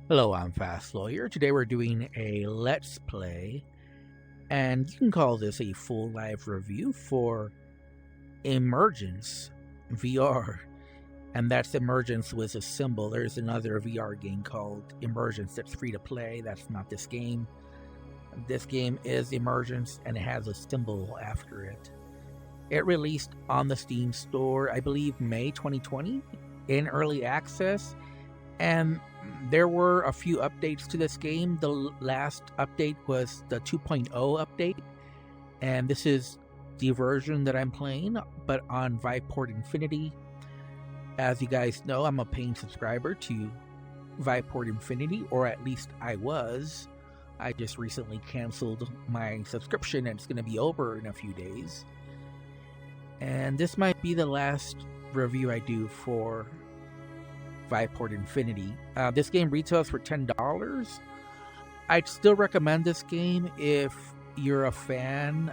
Hello, I'm Fast Lawyer. Today we're doing a Let's Play, and you can call this a full live review for Emergence VR. And that's Emergence with a symbol. There's another VR game called Emergence that's free to play. That's not this game. This game is Emergence, and it has a symbol after it. It released on the Steam store, I believe, May 2020 in early access. And there were a few updates to this game. The last update was the 2.0 update, and this is the version that I'm playing, but on Viveport Infinity. As you guys know, I'm a paying subscriber to Viveport Infinity, or at least I was. I just recently canceled my subscription, and it's going to be over in a few days. And this might be the last review I do for Viveport Infinity. This game retails for $10. I'd still recommend this game if you're a fan,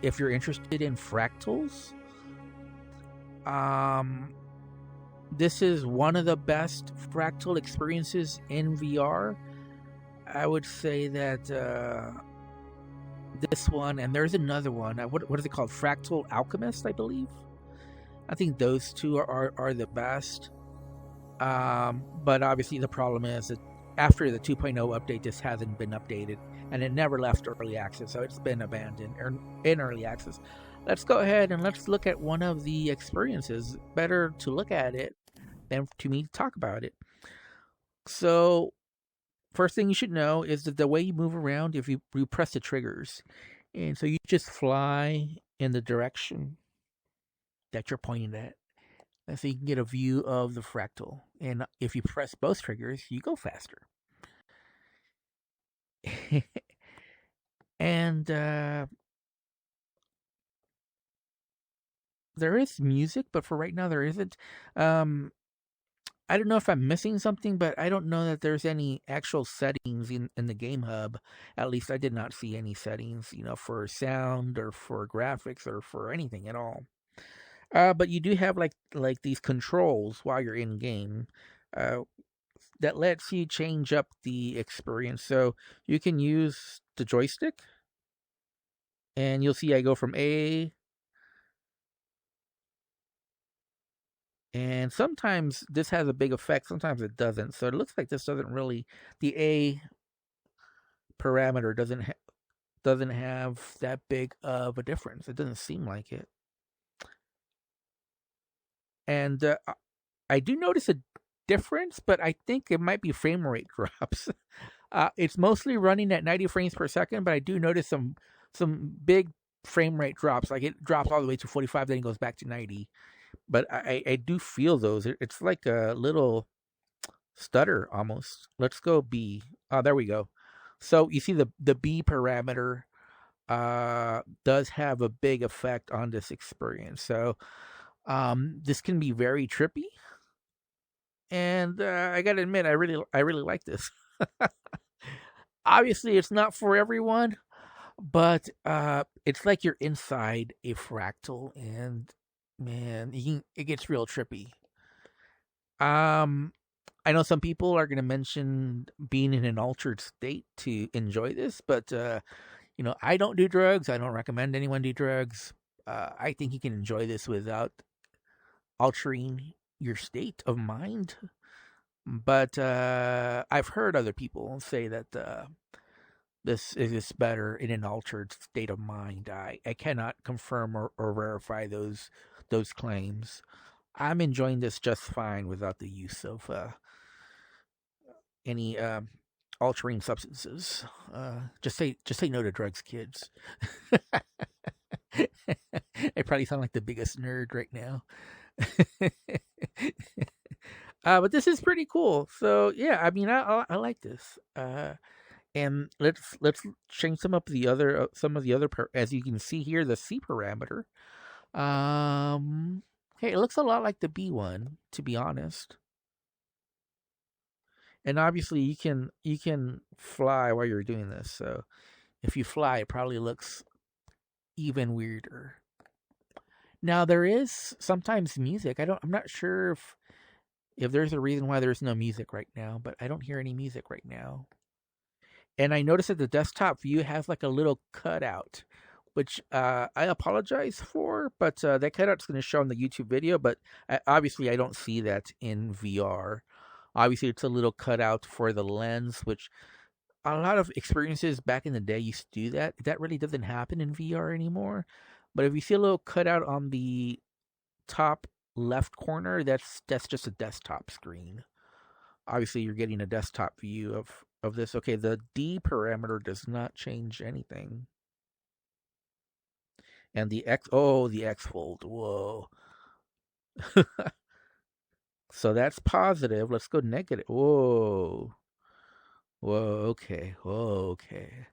if you're interested in fractals. This is one of the best fractal experiences in VR. I would say that this one, and there's another one. What is it called? Fractal Alchemist, I believe. I think those two are the best. But obviously the problem is that after the 2.0 update, this hasn't been updated, and it never left early access, so it's been abandoned in early access. Let's go ahead and let's look at one of the experiences. Better to look at it than to me to talk about it. So, first thing you should know is that the way you move around, if you press the triggers, and so you just fly in the direction that you're pointing at. So you can get a view of the fractal. And if you press both triggers, you go faster. And there is music, but for right now there isn't. I don't know if I'm missing something, but I don't know that there's any actual settings in the Game Hub. At least I did not see any settings, for sound or for graphics or for anything at all. But you do have like these controls while you're in game that lets you change up the experience. So you can use the joystick, and you'll see I go from A, and sometimes this has a big effect, sometimes it doesn't. So it looks like this doesn't really, the A parameter doesn't have that big of a difference. It doesn't seem like it. And I do notice a difference, but I think it might be frame rate drops. It's mostly running at 90 frames per second, but I do notice some big frame rate drops. Like it drops all the way to 45, then it goes back to 90. But I do feel those. It's like a little stutter almost. Let's go B. Oh, there we go. So you see the B parameter does have a big effect on this experience. So this can be very trippy, and I gotta admit, I really like this. Obviously, it's not for everyone, but it's like you're inside a fractal, and man, it gets real trippy. I know some people are gonna mention being in an altered state to enjoy this, but I don't do drugs. I don't recommend anyone do drugs. I think you can enjoy this without altering your state of mind. But I've heard other people say that this is better in an altered state of mind. I cannot confirm or verify those claims. I'm enjoying this just fine without the use of any altering substances. Just say no to drugs, kids. I probably sound like the biggest nerd right now. But this is pretty cool. So yeah, I mean, I like this. And let's change some of the other as you can see here, the C parameter. Hey, it looks a lot like the B one, to be honest. And obviously, you can fly while you're doing this. So if you fly, it probably looks even weirder. Now there is sometimes music. I'm not sure if there's a reason why there's no music right now, but I don't hear any music right now. And I noticed that the desktop view has like a little cutout, which I apologize for, but that cutout's going to show on the YouTube video. But obviously, I don't see that in VR. Obviously, it's a little cutout for the lens, which a lot of experiences back in the day used to do that. That really doesn't happen in VR anymore. But if you see a little cutout on the top left corner, that's just a desktop screen. Obviously, you're getting a desktop view of this. Okay, the D parameter does not change anything. And the the X fold. Whoa. So that's positive. Let's go negative. Whoa. Whoa, okay. Whoa, okay.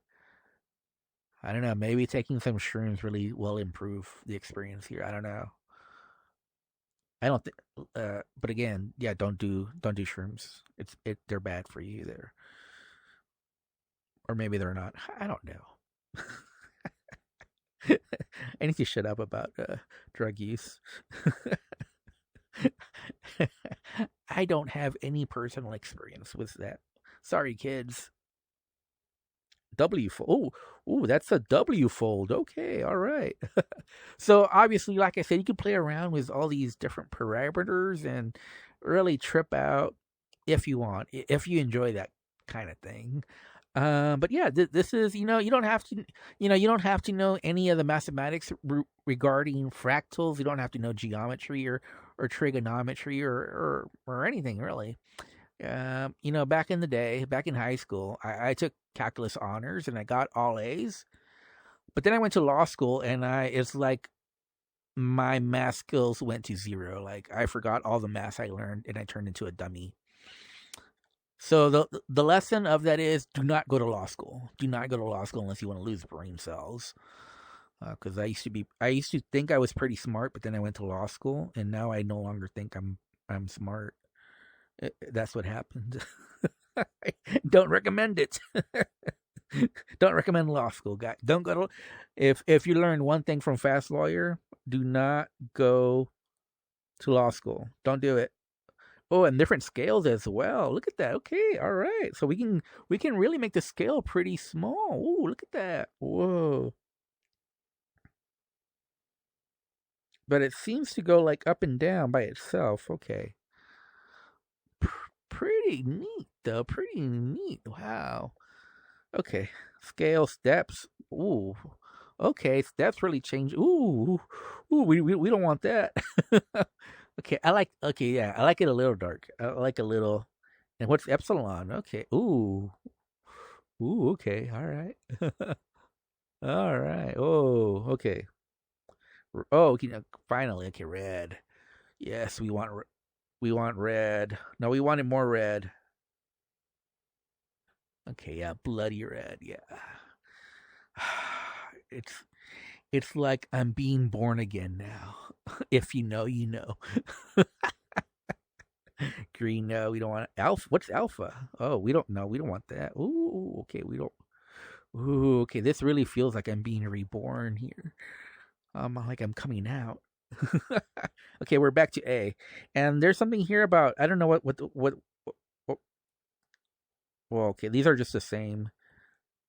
I don't know. Maybe taking some shrooms really will improve the experience here. I don't know. I don't think. But again, yeah, don't do shrooms. They're bad for you. There, or maybe they're not. I don't know. I need to shut up about drug use. I don't have any personal experience with that. Sorry, kids. W fold. That's a W fold. Okay, all right. So obviously, like I said, you can play around with all these different parameters and really trip out if you want, if you enjoy that kind of thing. But yeah, this is you don't have to you don't have to know any of the mathematics regarding fractals. You don't have to know geometry or trigonometry or anything really. Back in the day, back in high school, I took calculus honors and I got all A's. But then I went to law school and it's like my math skills went to zero. Like I forgot all the math I learned and I turned into a dummy. So the lesson of that is do not go to law school. Do not go to law school unless you want to lose brain cells. Because I used to think I was pretty smart, but then I went to law school and now I no longer think I'm smart. That's what happened. Don't recommend it. Don't recommend law school, guys. Don't go to if you learn one thing from Fast Lawyer, do not go to law school. Don't do it. Oh, and different scales as well. Look at that. Okay, all right. So we can really make the scale pretty small. Oh, look at that. Whoa. But it seems to go like up and down by itself. Okay. Pretty neat though. Pretty neat. Wow. Okay. Scale steps. Ooh. Okay, steps really change. Ooh. Ooh, we don't want that. Okay, yeah, I like it a little dark. I like a little. And what's epsilon? Okay. Ooh. Ooh, okay. All right. All right. Oh, okay. Oh, okay, finally. Okay, red. Yes, we want red. No, we wanted more red. Okay, yeah, bloody red. Yeah. It's it's like I'm being born again now. If you know, you know. Green, no, we don't want alpha. What's alpha? Oh, we don't know. We don't want that. Ooh, okay, we don't. Ooh, okay. This really feels like I'm being reborn here. Like I'm coming out. Okay, we're back to A, and there's something here about I don't know what. Well, okay, these are just the same,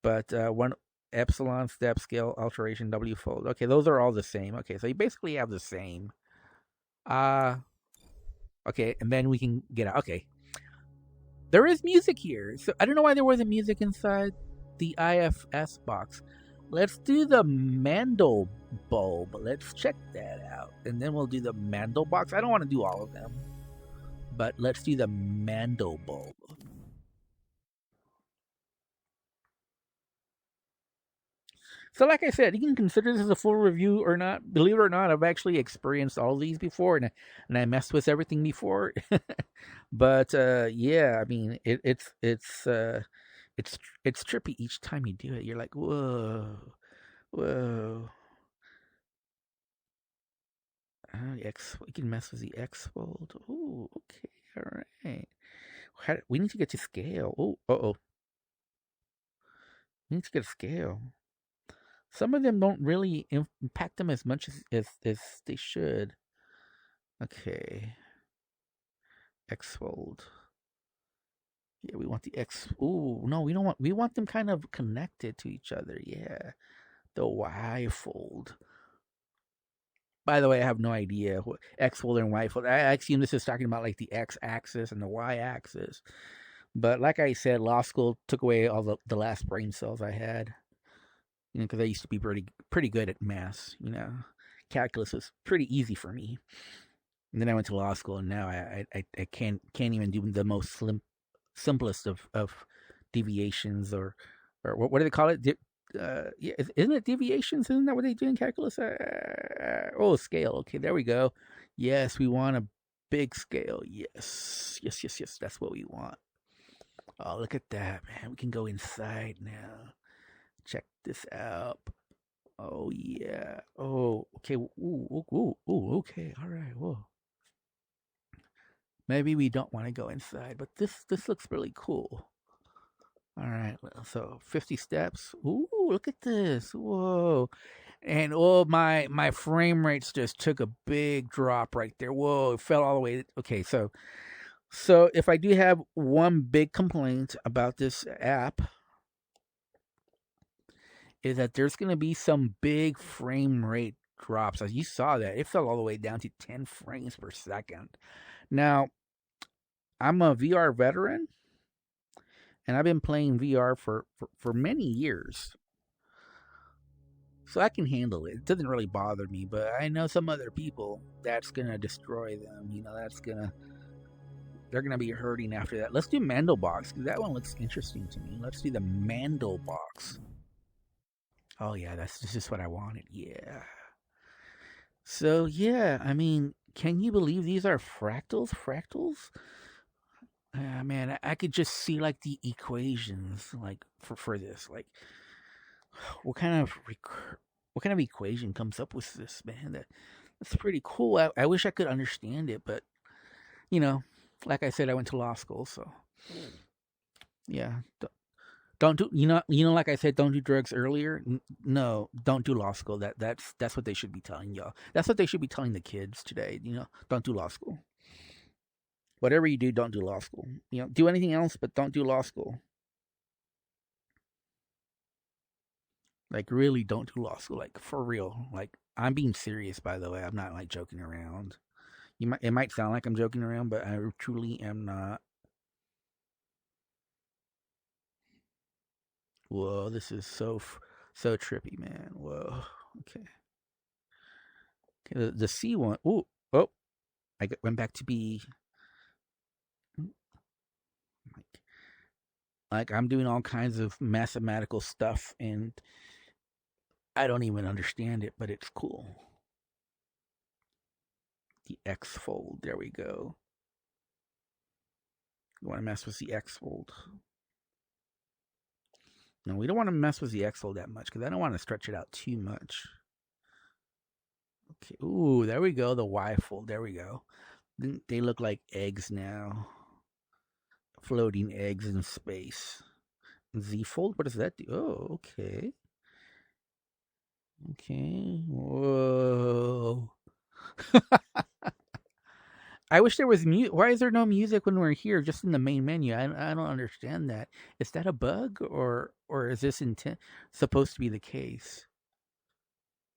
but one epsilon step scale alteration W fold. Okay, those are all the same. Okay, so you basically have the same. Uh okay, and then we can get out. Okay, there is music here. So I don't know why there wasn't music inside the IFS box. Let's do the Mandel bulb. Let's check that out. And then we'll do the Mandel box. I don't want to do all of them, but let's do the Mandel bulb. So, like I said, you can consider this a full review or not. Believe it or not, I've actually experienced all these before, and I messed with everything before. But yeah, I mean, it's trippy each time you do it. You're like, whoa, whoa. We can mess with the X fold. Oh, okay, all right. We need to get to scale. Oh. We need to get a scale. Some of them don't really impact them as much as they should. Okay. X fold. Yeah, we want the X. Ooh, no, we don't want. We want them kind of connected to each other. Yeah, the Y fold. By the way, I have no idea what X fold and Y fold. I assume this is talking about like the X axis and the Y axis. But like I said, law school took away all the last brain cells I had. You know, because I used to be pretty good at math. You know, calculus was pretty easy for me. And then I went to law school, and now I can't even do the most simplest of deviations or what do they call it? Yeah, isn't it deviations? Isn't that what they do in calculus? Oh, scale. Okay, there we go. Yes, we want a big scale. Yes, yes, yes, yes. That's what we want. Oh, look at that, man. We can go inside now. Check this out. Oh yeah. Oh, okay. Ooh, ooh, ooh, ooh. Okay. All right. Whoa. Maybe we don't want to go inside, but this looks really cool. All right, so 50 steps. Ooh, look at this. Whoa. And oh, my frame rates just took a big drop right there. Whoa, it fell all the way. Okay, so if I do have one big complaint about this app is that there's going to be some big frame rate drops. As you saw that, it fell all the way down to 10 frames per second. Now, I'm a VR veteran and I've been playing VR for many years. So I can handle it. It doesn't really bother me, but I know some other people that's gonna destroy them. You know, they're gonna be hurting after that. Let's do Mandelbox because that one looks interesting to me. Let's do the Mandelbox. Oh yeah, this is what I wanted. Yeah. So yeah, I mean, can you believe these are fractals? Fractals? Man, I could just see like the equations like for this. Like, what kind of what kind of equation comes up with this, man? That's pretty cool. I wish I could understand it, but you know, like I said, I went to law school, so yeah. Don't do like I said, don't do drugs earlier. No, don't do law school. That's what they should be telling y'all. That's what they should be telling the kids today. You know, don't do law school. Whatever you do, don't do law school. You know, do anything else, but don't do law school. Like, really, don't do law school. Like, for real. Like, I'm being serious, by the way. I'm not like joking around. It might sound like I'm joking around, but I truly am not. Whoa, this is so trippy, man. Whoa. Okay. Okay, the C one. Ooh. Oh, went back to B. Like I'm doing all kinds of mathematical stuff, and I don't even understand it, but it's cool. The X fold. There we go. You want to mess with the X fold? No, we don't want to mess with the X fold that much because I don't want to stretch it out too much. Okay. Ooh, there we go. The Y fold. There we go. They look like eggs now. Floating eggs in space. Z fold? What does that do? Oh, okay. Okay. Whoa. I wish there was music. Why is there no music when we're here, just in the main menu? I don't understand that. Is that a bug, or is this supposed to be the case?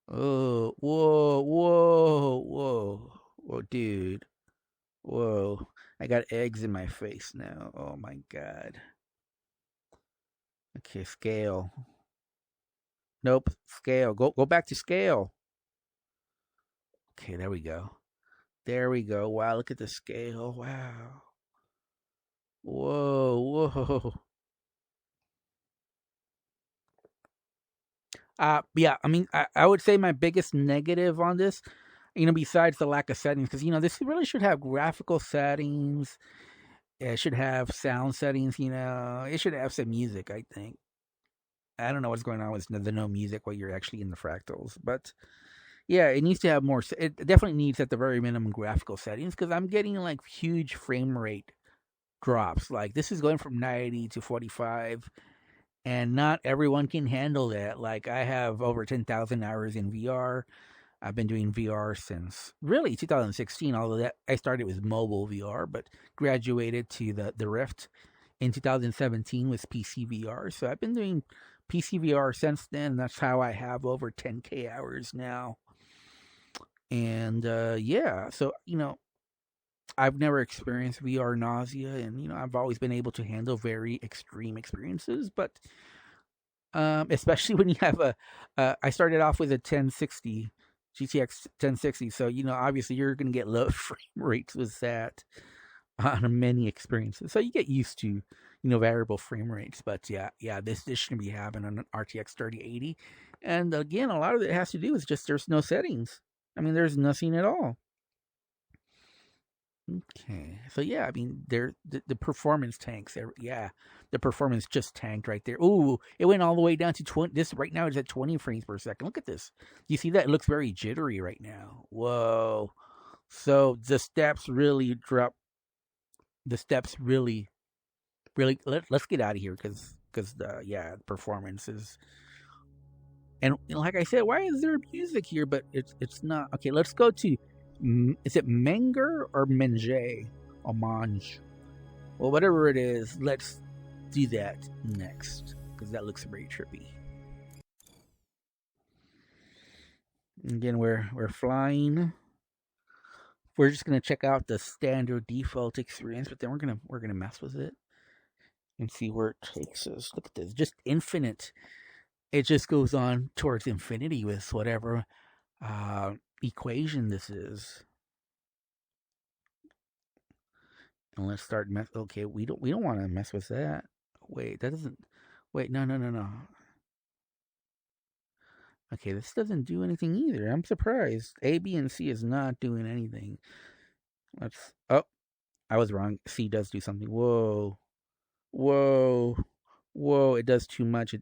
Oh, whoa, whoa, whoa, whoa, dude, whoa! I got eggs in my face now. Oh my god. Okay, scale. Nope, scale. Go back to scale. Okay, there we go. There we go. Wow, look at the scale. Wow. Whoa, whoa. Yeah, I mean, I would say my biggest negative on this, besides the lack of settings, because, this really should have graphical settings. It should have sound settings, it should have some music, I think. I don't know what's going on with the no music while you're actually in the fractals, but yeah, it needs to have more. It definitely needs at the very minimum graphical settings because I'm getting like huge frame rate drops. Like this is going from 90 to 45, and not everyone can handle that. Like I have over 10,000 hours in VR. I've been doing VR since really 2016, although that I started with mobile VR, but graduated to the Rift in 2017 with PCVR. So I've been doing PCVR since then. That's how I have over 10K hours now. And yeah, so I've never experienced VR nausea, and I've always been able to handle very extreme experiences. But especially when you have I started off with a 1060 GTX 1060, so obviously you're going to get low frame rates with that on many experiences. So you get used to variable frame rates. But yeah, this shouldn't be happening on an RTX 3080. And again, a lot of it has to do with just there's no settings. I mean, there's nothing at all. Okay, so yeah, I mean, the performance tanks. Yeah, the performance just tanked right there. Ooh, it went all the way down to 20. This right now is at 20 frames per second. Look at this. You see that? It looks very jittery right now. Whoa. So the steps really drop. The steps really. Let's get out of here because the performance is. And like I said, why is there music here? But it's not okay. Let's go to. Is it Menger or Menge or Mange? Well, whatever it is, let's do that next because that looks very trippy. Again, we're flying. We're just gonna check out the standard default experience, but then we're gonna mess with it and see where it takes us. Look at this, just infinite. It just goes on towards infinity with whatever equation this is. And let's start okay, we don't want to mess with that. Wait, that doesn't. Wait, no. Okay, this doesn't do anything either. I'm surprised. A, B, and C is not doing anything. Let's. Oh, I was wrong. C does do something. Whoa. It does too much.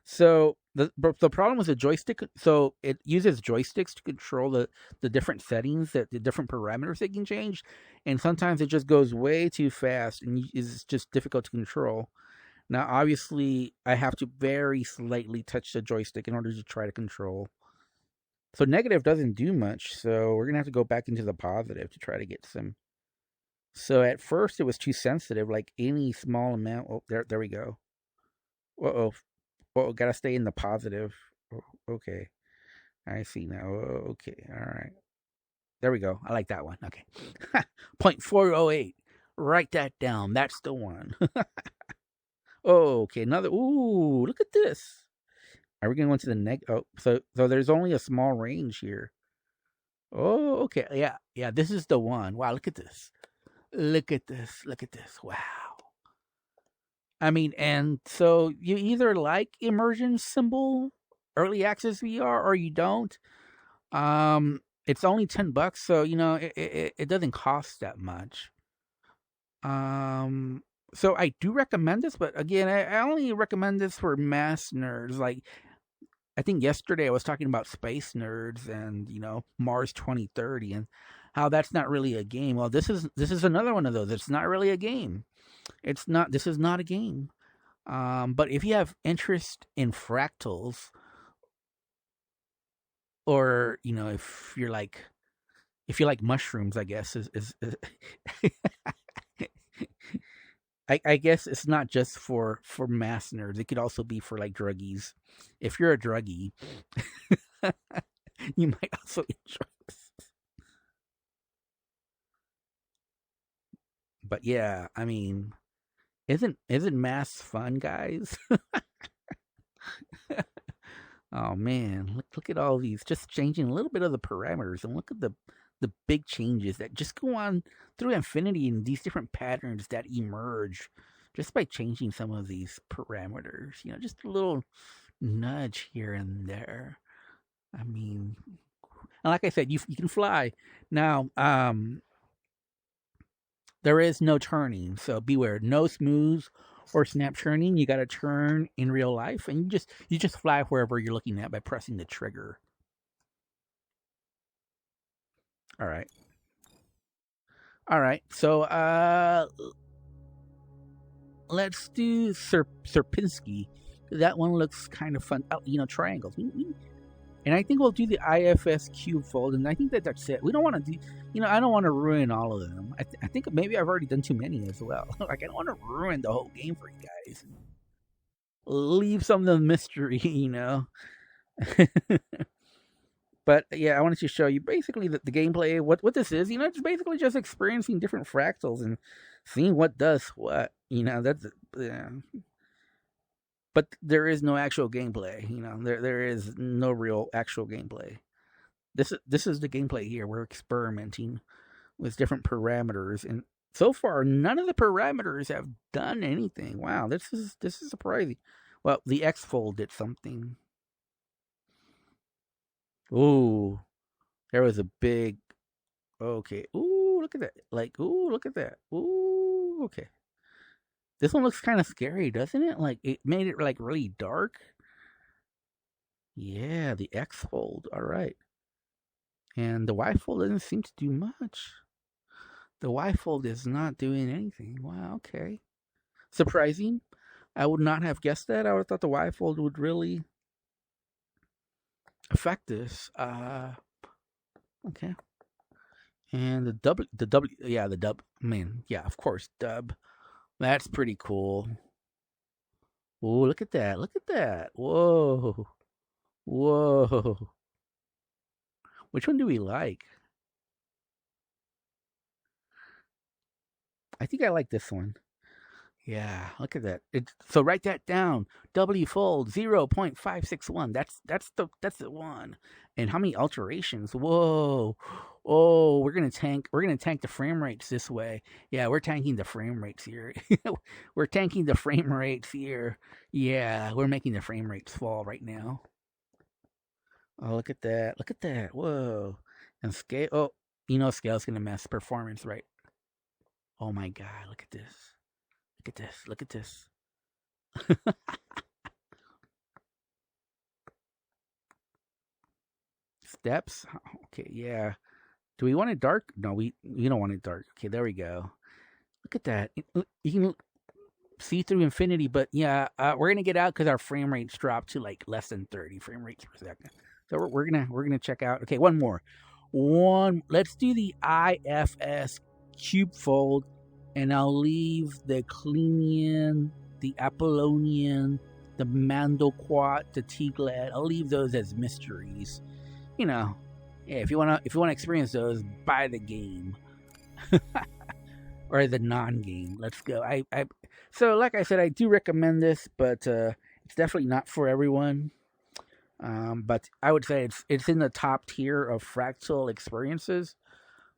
So the problem with the joystick. So it uses joysticks to control the different settings, the different parameters they can change, and sometimes it just goes way too fast and is just difficult to control. Now, obviously, I have to very slightly touch the joystick in order to try to control. So negative doesn't do much, so we're going to have to go back into the positive to try to get some. So at first, it was too sensitive, like any small amount. Oh, there we go. Uh-oh, gotta stay in the positive. Oh, okay, I see now. Okay, all right. There we go. I like that one. Okay. 0.408. Write that down. That's the one. Oh, okay, another. Ooh, look at this. Are we going to go into the neg? Oh, so there's only a small range here. Oh, okay. Yeah. This is the one. Wow, look at this. Look at this. Wow. I mean, and so you either like Emergence symbol, early access VR, or you don't. It's only $10, so it doesn't cost that much. So I do recommend this, but again, I only recommend this for mass nerds. Like, I think yesterday I was talking about space nerds and Mars 2030 and how that's not really a game. Well, this is another one of those. It's not really a game. This is not a game. But if you have interest in fractals, or if you like mushrooms, I guess is I guess it's not just for mass nerds. It could also be for like druggies. If you're a druggie, you might also enjoy this. But yeah, I mean, isn't mass fun, guys? Oh man, look at all these, just changing a little bit of the parameters, and look at the big changes that just go on through infinity and these different patterns that emerge just by changing some of these parameters. Just a little nudge here and there. I mean, and like I said, you can fly now. There is no turning, so beware. No smooth or snap turning. You got to turn in real life, and you just fly wherever you're looking at by pressing the trigger. All right. So let's do Serpinski. That one looks kind of fun. Oh, triangles. And I think we'll do the IFS cube fold, and I think that's it. We don't want to do, I don't want to ruin all of them. I think maybe I've already done too many as well. Like, I don't want to ruin the whole game for you guys. Leave some of the mystery. But yeah, I wanted to show you basically the gameplay, what this is. It's basically just experiencing different fractals and seeing what does what. That's yeah. But there is no actual gameplay. There is no real actual gameplay. This is the gameplay here. We're experimenting with different parameters, and so far none of the parameters have done anything. Wow, this is surprising. Well, the X fold did something. Ooh, there was a big. Okay. Ooh, look at that. Like, ooh, look at that. Ooh, okay. This one looks kind of scary, doesn't it? Like, it made it like really dark. Yeah, the X fold. All right. And the Y fold doesn't seem to do much. The Y fold is not doing anything. Wow, okay. Surprising. I would not have guessed that. I would have thought the Y fold would really affect this. Okay. And the W, yeah, the dub. Man, yeah, of course, dub. That's pretty cool. Oh, look at that. Look at that. Whoa. Whoa. Which one do we like? I think I like this one. Yeah, look at that. So write that down. W fold 0.561. That's the one. And how many alterations? Whoa. Oh, we're gonna tank the frame rates this way. Yeah, we're tanking the frame rates here. We're tanking the frame rates here. Yeah, we're making the frame rates fall right now. Oh, look at that. Look at that. Whoa. And scale. Oh, scale's gonna mess performance, right? Oh my god, look at this. Look at this. Look at this. Steps. Okay, yeah. Do we want it dark? No, we don't want it dark. Okay, there we go. Look at that. You can see through infinity, but yeah, we're gonna get out because our frame rates dropped to like less than 30 frame rates per second. So we're gonna check out. Okay, one more. Let's do the IFS cube fold, and I'll leave the Cleanian, the Apollonian, the Mandelquat, the Tiglat. I'll leave those as mysteries. Yeah, if you wanna experience those, buy the game. Or the non-game. Let's go. So like I said, I do recommend this, but it's definitely not for everyone. But I would say it's in the top tier of fractal experiences.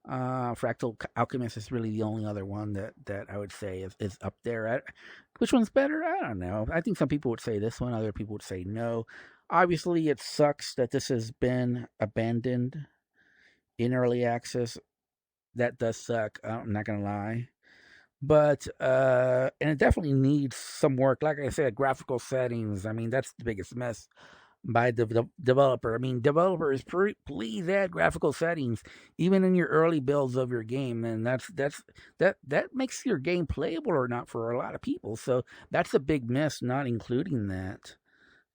Fractal Alchemist is really the only other one that I would say is up there. Which one's better? I don't know. I think some people would say this one. Other people would say no. Obviously, it sucks that this has been abandoned in early access. That does suck. I'm not gonna lie. But and it definitely needs some work. Like I said, graphical settings. I mean, that's the biggest mess by the developer. I mean, developers, please add graphical settings even in your early builds of your game, and that makes your game playable or not for a lot of people. So that's a big miss not including that.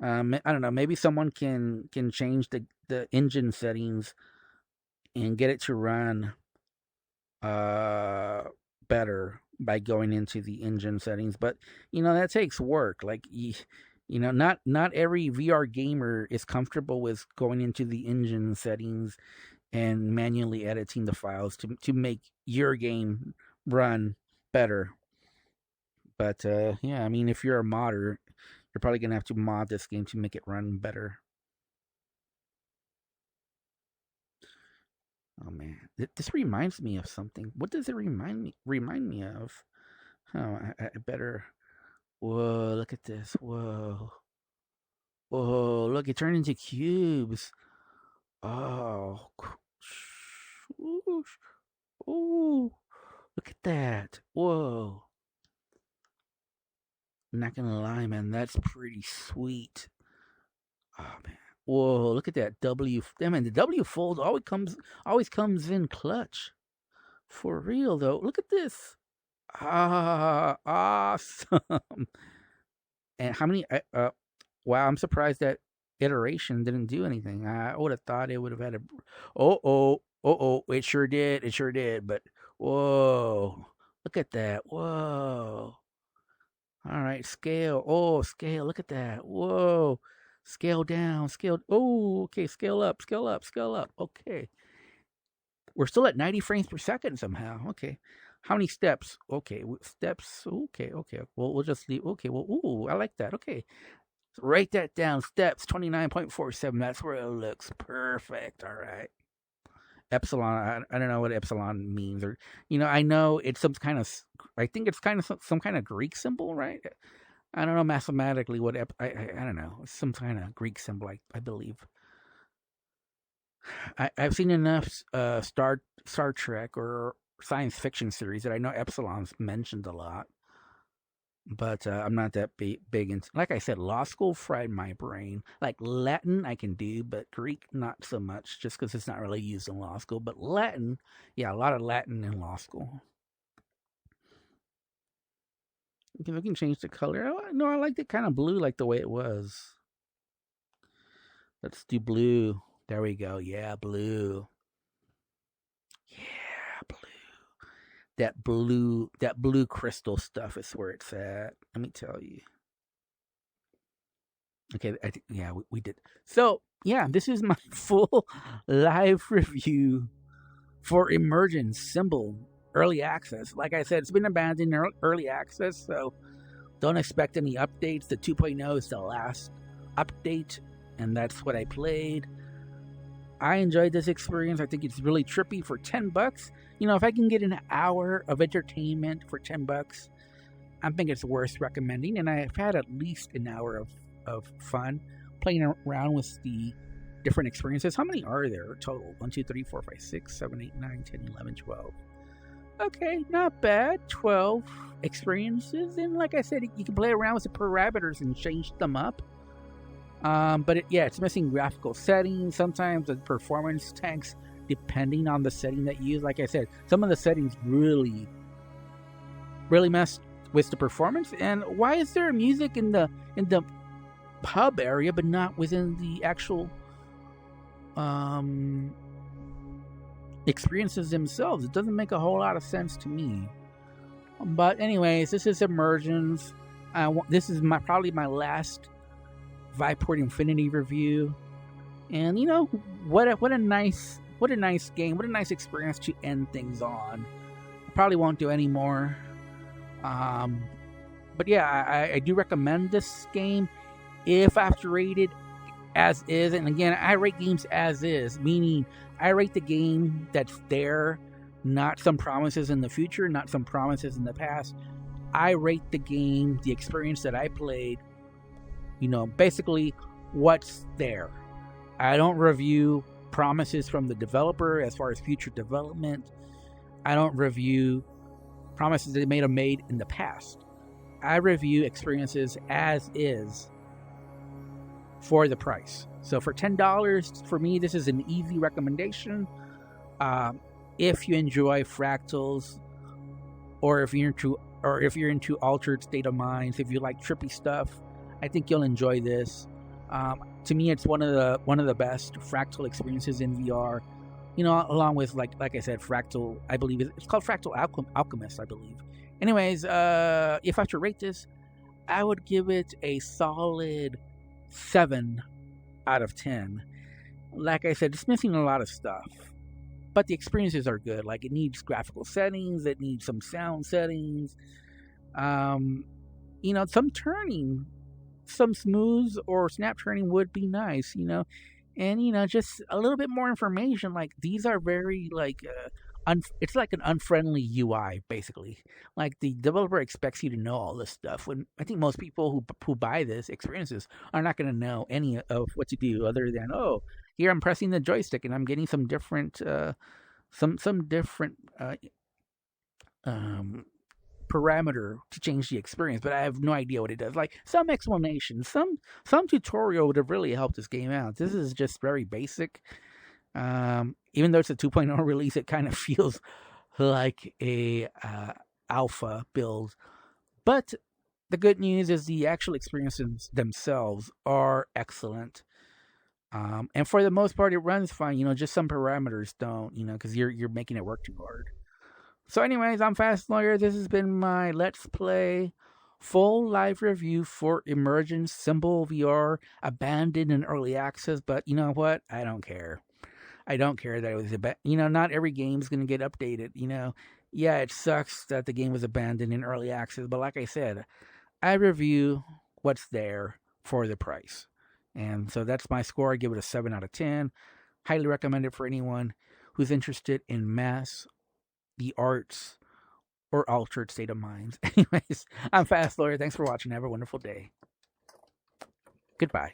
I don't know. Maybe someone can change the engine settings and get it to run better by going into the engine settings, but that takes work. Like not every VR gamer is comfortable with going into the engine settings and manually editing the files to make your game run better. But yeah, I mean, if you're a modder, you're probably gonna have to mod this game to make it run better. Oh man, this reminds me of something. What does it remind me of? Oh, I better. Whoa, look at this. Whoa, whoa, look, it turned into cubes. Oh, ooh, ooh, look at that. Whoa. I'm not gonna lie, man, that's pretty sweet. Oh man. Whoa, look at that W. I mean, the W fold always comes in clutch. For real though. Look at this. Ah, awesome. And how many wow, I'm surprised that iteration didn't do anything. I would have thought it would have had a. It sure did. It sure did. But whoa, look at that. Whoa. All right, scale. Oh, scale. Look at that. Whoa. Scale down. Scale. Oh, okay. Scale up. Scale up. Scale up. Okay. We're still at 90 frames per second somehow. Okay. How many steps? Okay. Steps. Okay. Okay. Well, we'll just leave. Okay. Well, ooh, I like that. Okay. So write that down. Steps 29.47. That's where it looks perfect. All right. Epsilon. I don't know what epsilon means, or I know it's some kind of. I think it's kind of some kind of Greek symbol, right? I don't know mathematically what I don't know. It's some kind of Greek symbol, I believe. I've seen enough Star Trek or science fiction series that I know epsilon's mentioned a lot, but I'm not that big into. Like I said, law school fried my brain. Like Latin, I can do, but Greek not so much, just because it's not really used in law school. But Latin, yeah, a lot of Latin in law school. Okay, we can change the color. Oh, no, I liked it kind of blue, like the way it was. Let's do blue. There we go. Yeah, blue. Yeah, blue. That blue crystal stuff is where it's at. Let me tell you. Okay, yeah, we did. So yeah, this is my full live review for Emergence Symbol Early Access. Like I said, it's been abandoned in early access, so don't expect any updates. The 2.0 is the last update, and that's what I played. I enjoyed this experience. I think it's really trippy for $10. If I can get an hour of entertainment for $10, I think it's worth recommending. And I've had at least an hour of fun playing around with the different experiences. How many are there total? 1, 2, 3, 4, 5, 6, 7, 8, 9, 10, 11, 12. Okay, not bad. 12 experiences. And like I said, you can play around with the parameters and change them up. But it's missing graphical settings. Sometimes the performance tanks, depending on the setting that you use. Like I said, some of the settings really mess with the performance. And why is there music in the pub area, but not within the actual experiences themselves? It doesn't make a whole lot of sense to me. But anyways, this is Emergence. This is probably my last Viport Infinity review, and what a nice game, what a nice experience to end things on. I probably won't do any more, but yeah, I do recommend this game if I have to rate it as is. And again, I rate games as is, meaning I rate the game that's there, not some promises in the future, not some promises in the past. I rate the game, the experience that I played, basically what's there. I don't review promises from the developer as far as future development. I don't review promises that they may have made in the past. I review experiences as is for the price. So for $10, for me, this is an easy recommendation. If you enjoy fractals, or if you're into altered state of minds, if you like trippy stuff, I think you'll enjoy this. To me, it's one of the best fractal experiences in VR. Along with like I said, Fractal. I believe it's called Fractal Alchemist, I believe. Anyways, if I have to rate this, I would give it a solid 7 out of 10. Like I said, it's missing a lot of stuff, but the experiences are good. Like, it needs graphical settings, it needs some sound settings, some turning. Some smooth or snap turning would be nice, and just a little bit more information. Like, these are very it's like an unfriendly UI, basically. Like, the developer expects you to know all this stuff, when I think most people who buy this experiences are not going to know any of what to do, other than, oh, here I'm pressing the joystick and I'm getting some different parameter to change the experience, but I have no idea what it does. Like, some explanation, some tutorial would have really helped this game out. This is just very basic. Even though it's a 2.0 release, it kind of feels like a alpha build. But the good news is the actual experiences themselves are excellent. And for the most part, it runs fine. Just some parameters don't. Because you're making it work too hard. So, anyways, I'm Fast Lawyer. This has been my Let's Play full live review for Emergence Symbol VR, abandoned in early access. But you know what? I don't care. I don't care that it was not every game's gonna get updated. Yeah, it sucks that the game was abandoned in early access. But like I said, I review what's there for the price. And so that's my score. I give it a 7 out of 10. Highly recommend it for anyone who's interested in mass, the arts, or altered state of minds. Anyways, I'm Fast Lawyer. Thanks for watching. Have a wonderful day. Goodbye.